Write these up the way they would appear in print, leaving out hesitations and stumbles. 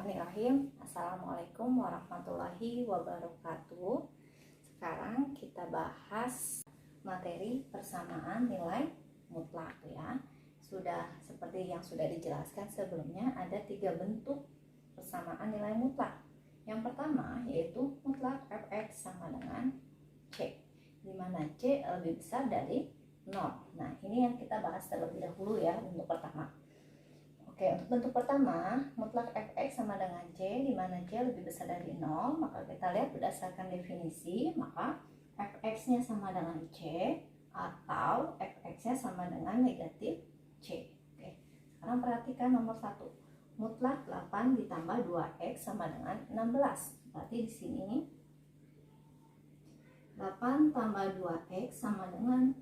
Bismillahirrahmanirrahim. Assalamualaikum warahmatullahi wabarakatuh. Sekarang kita bahas materi persamaan nilai mutlak ya. Sudah seperti yang sudah dijelaskan sebelumnya, ada 3 bentuk persamaan nilai mutlak. Yang pertama yaitu mutlak fx sama dengan c, di mana c lebih besar dari 0. Nah, ini yang kita bahas terlebih dahulu ya, bentuk pertama. Oke, untuk bentuk pertama, mutlak fx sama dengan c, di mana c lebih besar dari 0, maka kita lihat berdasarkan definisi, maka fx-nya sama dengan c atau fx-nya sama dengan negatif c. Oke, sekarang perhatikan nomor 1. Mutlak 8 ditambah 2x sama dengan 16. Berarti di sini 8 tambah 2x sama dengan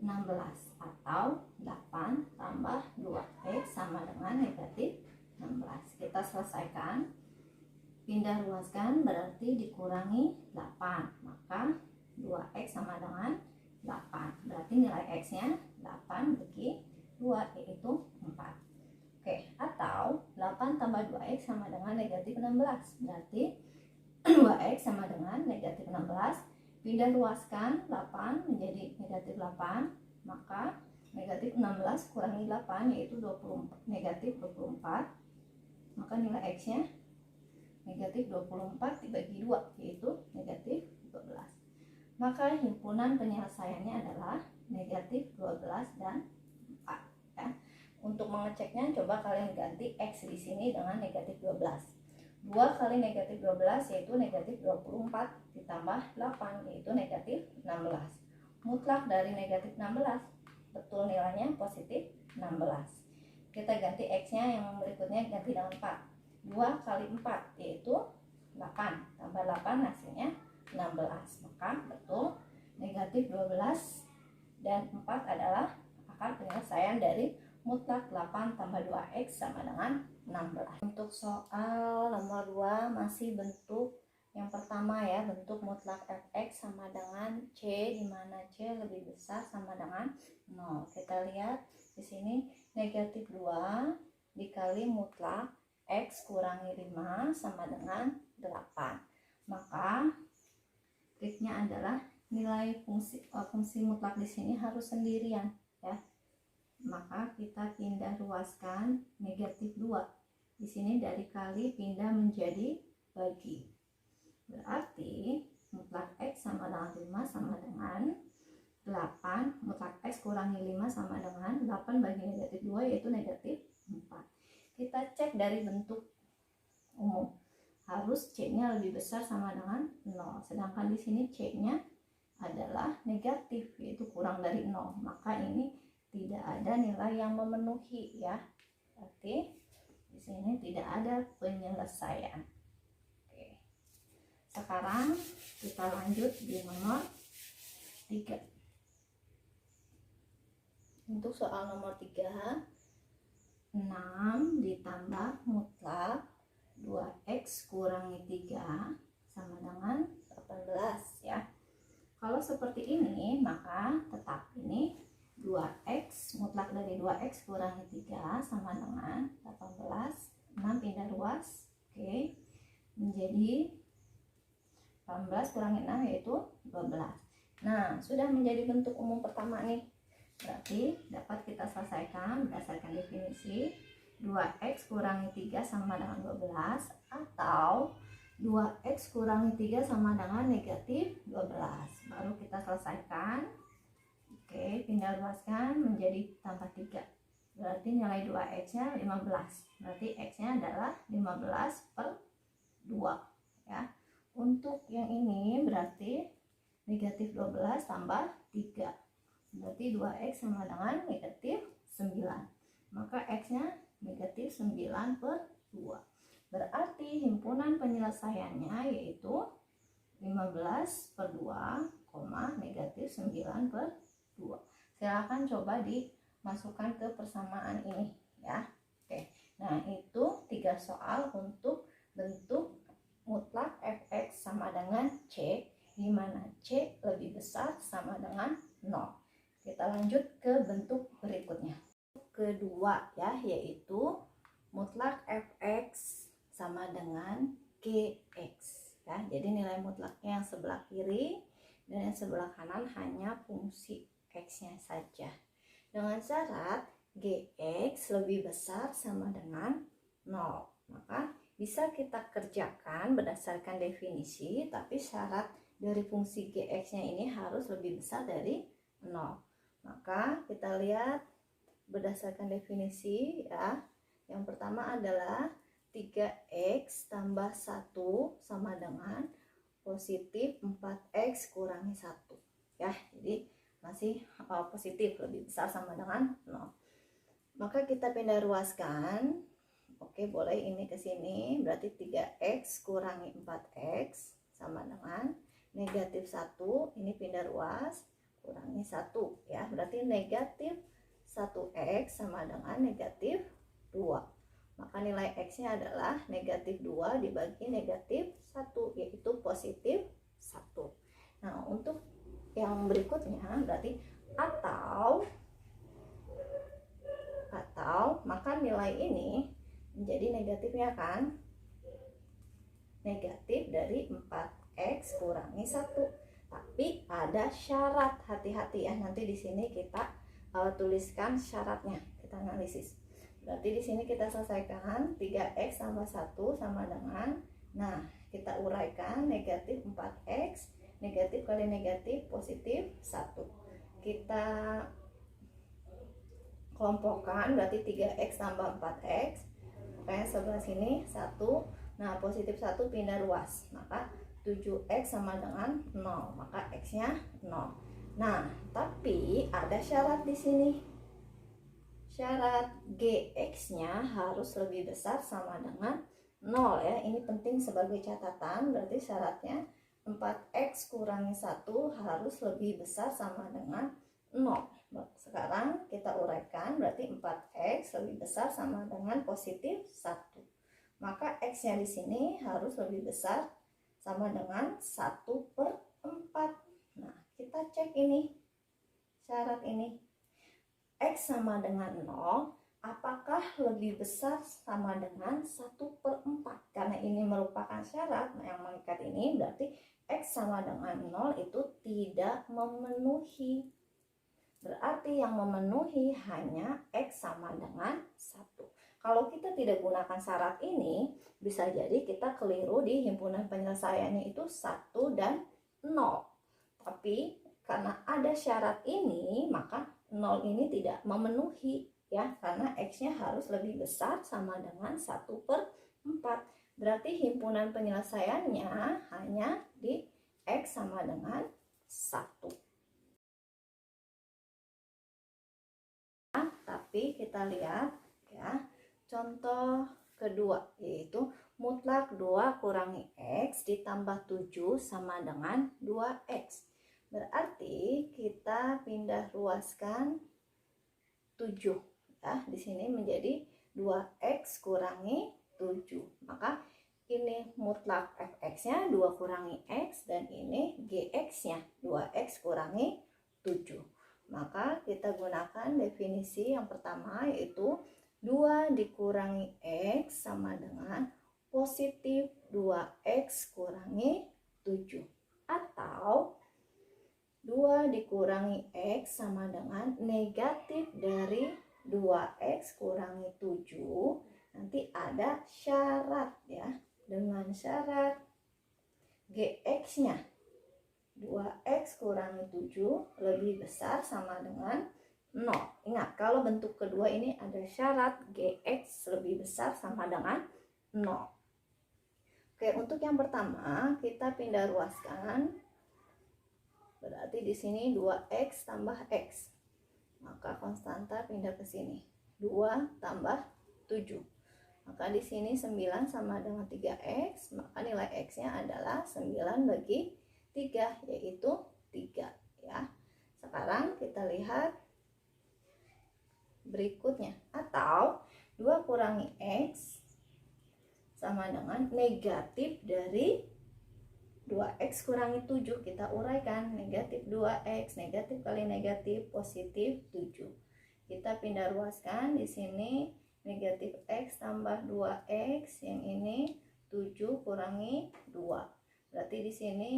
16 atau 8 tambah 2x sama dengan negatif 16. Kita selesaikan, pindah ruaskan berarti dikurangi 8, maka 2x sama dengan 8, berarti nilai x nya 8 bagi 2 yaitu 4. Oke, atau 8 tambah 2x sama dengan negatif 16, berarti 2x sama dengan negatif 16. Pindah luaskan 8 menjadi negatif 8, maka negatif 16 kurangi 8 yaitu 24, negatif 24, maka nilai x nya negatif 24 dibagi 2 yaitu negatif 12. Maka himpunan penyelesaiannya adalah negatif 12 dan 4 ya. Untuk mengeceknya coba kalian ganti x di sini dengan negatif 12. 2 kali negatif 12 yaitu negatif 24 ditambah 8 yaitu negatif 16. Mutlak dari negatif 16 betul nilainya positif 16. Kita ganti x nya yang berikutnya, ganti dengan 4. 2 kali 4 yaitu 8 tambah 8 hasilnya 16, maka betul negatif 12 dan 4 adalah akar penyelesaian dari mutlak 8 tambah 2x sama dengan 16. Untuk soal nomor 2 masih bentuk yang pertama ya, bentuk mutlak fx sama dengan c, di mana c lebih besar sama dengan 0. Kita lihat di sini negatif 2 dikali mutlak x kurangi 5 sama dengan 8. Maka triknya adalah nilai fungsi mutlak di sini harus sendirian ya. Maka kita pindah ruaskan negatif 2. Di sini dari kali pindah menjadi bagi. Berarti mutlak x sama dengan 5 sama dengan 8. Mutlak x kurangi 5 sama dengan 8 bagi negatif 2 yaitu negatif 4. Kita cek dari bentuk umum. Harus c-nya lebih besar sama dengan 0. Sedangkan di sini c-nya adalah negatif yaitu kurang dari 0. Maka ini tidak ada nilai yang memenuhi ya. Berarti di sini tidak ada penyelesaian. Oke. Sekarang kita lanjut di nomor 3. Untuk soal nomor 3, 6 ditambah mutlak 2x kurangi 3 sama dengan 18 ya. Kalau seperti ini maka tetap ini 2x, mutlak dari 2x kurangi 3 sama dengan 18. 6 pindah ruas, oke, menjadi 18 kurangi 6 yaitu 12. Nah, sudah menjadi bentuk umum pertama nih. Berarti dapat kita selesaikan berdasarkan definisi 2x kurangi 3 sama dengan 12 atau 2x kurangi 3 sama dengan negatif 12. Baru kita selesaikan. Oke, pindah luaskan menjadi tambah 3. Berarti nilai 2x nya 15. Berarti x nya adalah 15 per 2 ya. Untuk yang ini berarti negatif 12 tambah 3. Berarti 2x sama dengan negatif 9. Maka x nya negatif 9 per 2. Berarti himpunan penyelesaiannya yaitu 15 per 2, negatif 9 per 2. Silakan coba dimasukkan ke persamaan ini ya. Oke. Nah, itu 3 soal untuk bentuk mutlak fx sama dengan c, di mana c lebih besar sama dengan 0. Kita lanjut ke bentuk berikutnya. Kedua ya, yaitu mutlak fx sama dengan GX ya. Jadi nilai mutlaknya yang sebelah kiri dan yang sebelah kanan hanya fungsi X-nya saja. Dengan syarat GX lebih besar sama dengan 0. Maka bisa kita kerjakan berdasarkan definisi, tapi syarat dari fungsi GX-nya ini harus lebih besar dari 0. Maka kita lihat berdasarkan definisi ya. Yang pertama adalah 3x tambah 1 sama dengan positif 4x kurangi 1 ya. Jadi masih positif, lebih besar sama dengan 0. Maka kita pindah ruaskan. Oke, boleh ini ke sini, berarti 3x kurangi 4x sama dengan negatif 1. Ini pindah ruas, kurangi 1 ya. Berarti negatif 1x sama dengan negatif 2. Maka nilai X-nya adalah negatif 2 dibagi negatif 1, yaitu positif 1. Nah, untuk yang berikutnya berarti atau maka nilai ini menjadi negatifnya kan? Negatif dari 4X kurangi 1. Tapi ada syarat, hati-hati ya. Nanti di sini kita tuliskan syaratnya, kita analisis. Berarti di sini kita selesaikan 3x tambah 1 sama dengan, nah kita uraikan negatif 4x, negatif kali negatif positif 1. Kita kelompokkan, berarti 3x tambah 4x, makanya sebelah sini 1. Nah positif 1 pindah ruas, maka 7x sama dengan 0, maka x-nya 0. Nah tapi ada syarat di sini. Syarat GX-nya harus lebih besar sama dengan 0 ya. Ini penting sebagai catatan, berarti syaratnya 4x kurangi 1 harus lebih besar sama dengan 0. Sekarang kita uraikan, berarti 4x lebih besar sama dengan positif 1. Maka x-nya di sini harus lebih besar sama dengan 1/4. Nah, kita cek ini, syarat ini. X sama dengan 0, apakah lebih besar sama dengan 1/4? Karena ini merupakan syarat yang mengikat ini, berarti X sama dengan 0 itu tidak memenuhi. Berarti yang memenuhi hanya X sama dengan 1. Kalau kita tidak gunakan syarat ini, bisa jadi kita keliru di himpunan penyelesaiannya itu 1 dan 0. Tapi karena ada syarat ini, maka 0 ini tidak memenuhi ya, karena X-nya harus lebih besar sama dengan 1/4. Berarti himpunan penyelesaiannya hanya di X sama dengan 1. Nah, tapi kita lihat ya, contoh kedua, yaitu mutlak 2 kurangi X ditambah 7 sama dengan 2X. Berarti kita pindah ruaskan 7 ya, di sini menjadi 2x kurangi 7. Maka ini mutlak fx-nya 2 kurangi x dan ini gx-nya 2x kurangi 7. Maka kita gunakan definisi yang pertama, yaitu 2 dikurangi x sama dengan positif 2x kurangi 7, atau 2 dikurangi X sama dengan negatif dari 2X kurangi 7. Nanti ada syarat ya. Dengan syarat GX-nya 2X kurangi 7 lebih besar sama dengan 0. Ingat, kalau bentuk kedua ini ada syarat GX lebih besar sama dengan 0. Oke, untuk yang pertama kita pindah ruaskan. Berarti di sini 2x tambah x. Maka konstanta pindah ke sini. 2 tambah 7. Maka di sini 9 sama dengan 3x, maka nilai x-nya adalah 9 bagi 3, yaitu 3 ya. Sekarang kita lihat berikutnya, atau 2 kurangi x sama dengan negatif dari 2x kurangi 7. Kita uraikan, negatif 2x, negatif kali negatif positif 7. Kita pindah ruaskan, di sini negatif X tambah 2X, yang ini 7 kurangi 2. Berarti di sini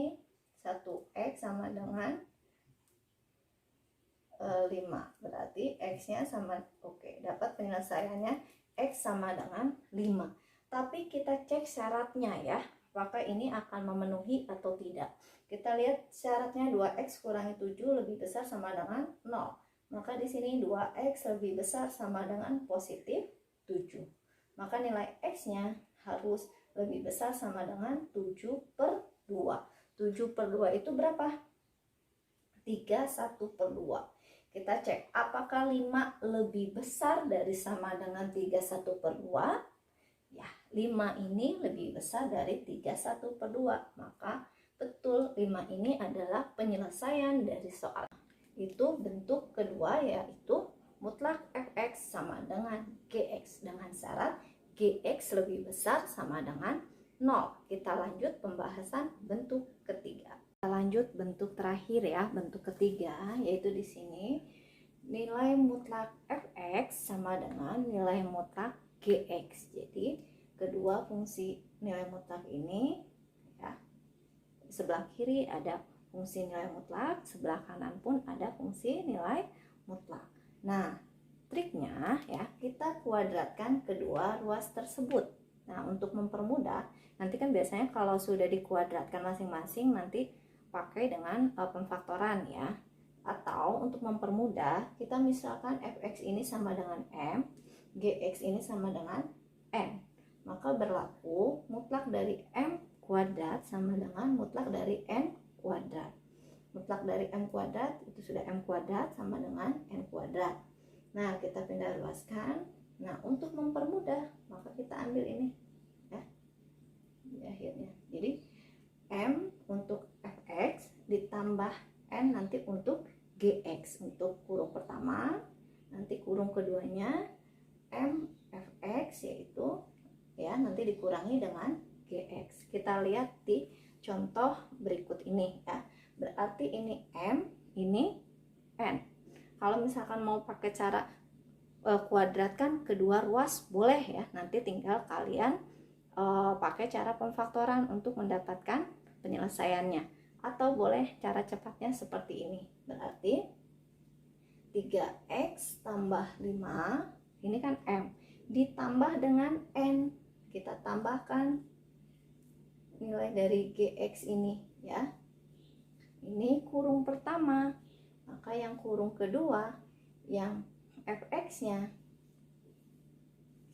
1X sama dengan 5. Berarti X-nya sama, oke, dapat penyelesaiannya X sama dengan 5. Tapi kita cek syaratnya ya, apakah ini akan memenuhi atau tidak. Kita lihat syaratnya 2X kurangi 7 lebih besar sama dengan 0. Maka di sini 2X lebih besar sama dengan positif 7. Maka nilai X-nya harus lebih besar sama dengan 7/2. 7/2 itu berapa? 31/2. Kita cek apakah 5 lebih besar dari sama dengan 31/2. Ya, 5 ini lebih besar dari 31/2. Maka betul 5 ini adalah penyelesaian dari soal. Itu bentuk kedua, yaitu mutlak fx sama dengan gx dengan syarat gx lebih besar sama dengan 0. Kita lanjut pembahasan bentuk ketiga. Kita lanjut bentuk terakhir ya, bentuk ketiga, yaitu di sini nilai mutlak fx sama dengan nilai mutlak gx. Jadi kedua fungsi nilai mutlak ini ya, sebelah kiri ada fungsi nilai mutlak, sebelah kanan pun ada fungsi nilai mutlak. Nah, triknya ya, kita kuadratkan kedua ruas tersebut. Nah, untuk mempermudah, nanti kan biasanya kalau sudah dikuadratkan masing-masing nanti pakai dengan pemfaktoran ya. Atau untuk mempermudah, kita misalkan fx ini sama dengan m, gx ini sama dengan n. Maka berlaku mutlak dari m kuadrat sama dengan mutlak dari n kuadrat. Mutlak dari m kuadrat itu sudah m kuadrat sama dengan n kuadrat. Nah, kita pindah luaskan. Nah, untuk mempermudah maka kita ambil ini ya di akhirnya. Jadi m untuk fx ditambah n nanti untuk gx, untuk kurung pertama, nanti kurung keduanya m fx yaitu ya nanti dikurangi dengan gx. Kita lihat di contoh berikut ini ya. Berarti ini m, ini n. Kalau misalkan mau pakai cara kuadratkan kedua ruas boleh ya. Nanti tinggal kalian pakai cara pemfaktoran untuk mendapatkan penyelesaiannya. Atau boleh cara cepatnya seperti ini. Berarti 3x tambah 5, ini kan m, ditambah dengan n. Kita tambahkan nilai dari gx ini ya. Ini kurung pertama, maka yang kurung kedua, yang fx-nya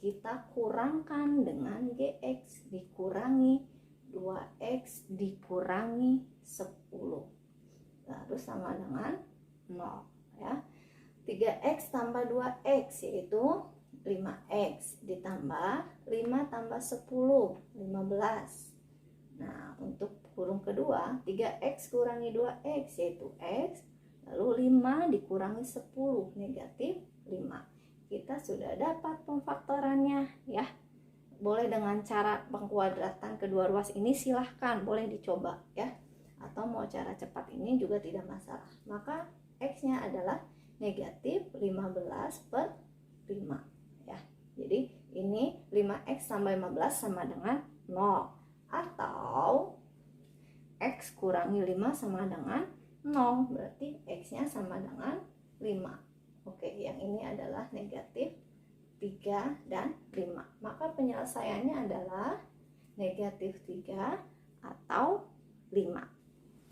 kita kurangkan dengan gx, dikurangi 2x dikurangi 10, lalu sama dengan 0 ya. 3x tambah 2x yaitu 5x ditambah 5 tambah 10, 15. Nah, untuk kurung kedua 3x kurangi 2x yaitu x, lalu 5 dikurangi 10 negatif 5. Kita sudah dapat pemfaktorannya ya. Boleh dengan cara pengkuadratan kedua ruas ini, silahkan boleh dicoba ya, atau mau cara cepat ini juga tidak masalah. Maka x nya adalah negatif 15/5 ya. Jadi ini 5x tambah 15 sama dengan 0, atau x kurangi 5 sama dengan 0, berarti x nya sama dengan 5. Oke, yang ini adalah negatif 3 dan 5. Maka penyelesaiannya adalah negatif 3 atau 5.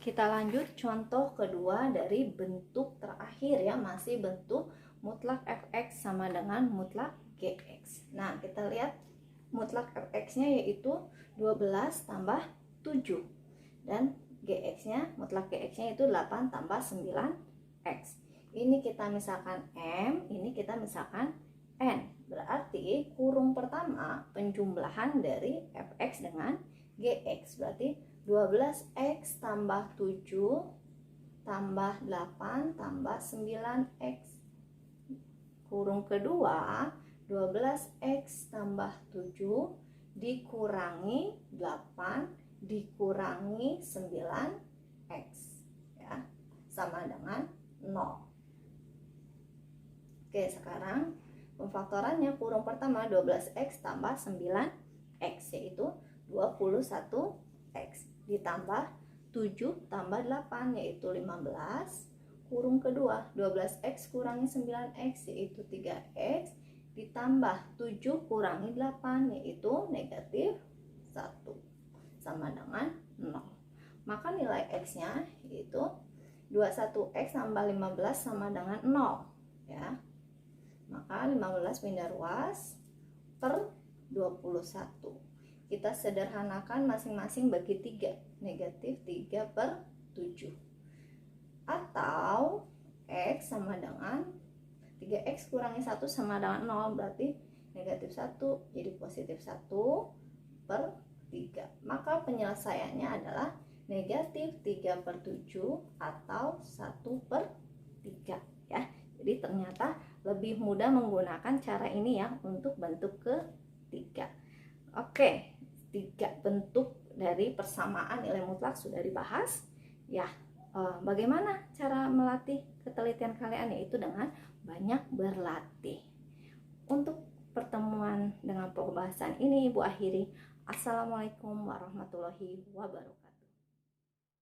Kita lanjut contoh kedua dari bentuk terakhir ya, masih bentuk mutlak fx sama dengan mutlak gx. Nah, kita lihat mutlak fx-nya yaitu 12 tambah 7 dan gx-nya, mutlak gx-nya itu 8 tambah 9x. Ini kita misalkan m, ini kita misalkan n. Berarti kurung pertama penjumlahan dari fx dengan gx, berarti 12x tambah 7 tambah 8 tambah 9x. Kurung kedua 12x tambah 7 dikurangi 8 dikurangi 9x ya, sama dengan 0. Oke, sekarang Pemfaktorannya kurung pertama 12x tambah 9x, yaitu 21x, ditambah 7 tambah 8, yaitu 15, kurung kedua 12x kurangi 9x, yaitu 3x, ditambah 7 kurangi 8, yaitu negatif 1, sama dengan 0. Maka nilai x nya yaitu 21x tambah 15 sama dengan 0 ya. Maka 15 pindah ruas per 21. Kita sederhanakan masing-masing bagi 3, negatif 3 per 7. Atau x sama dengan 3x kurangi 1 sama dengan 0, berarti negatif 1, jadi positif 1 per 3. Maka penyelesaiannya adalah negatif 3 per 7 atau 1 per 3 ya. Jadi ternyata lebih mudah menggunakan cara ini ya untuk bentuk ketiga. Oke, 3 bentuk dari persamaan nilai mutlak sudah dibahas ya. Bagaimana cara melatih ketelitian kalian, yaitu dengan banyak berlatih. Untuk pertemuan dengan pembahasan ini Ibu akhiri. Assalamualaikum warahmatullahi wabarakatuh.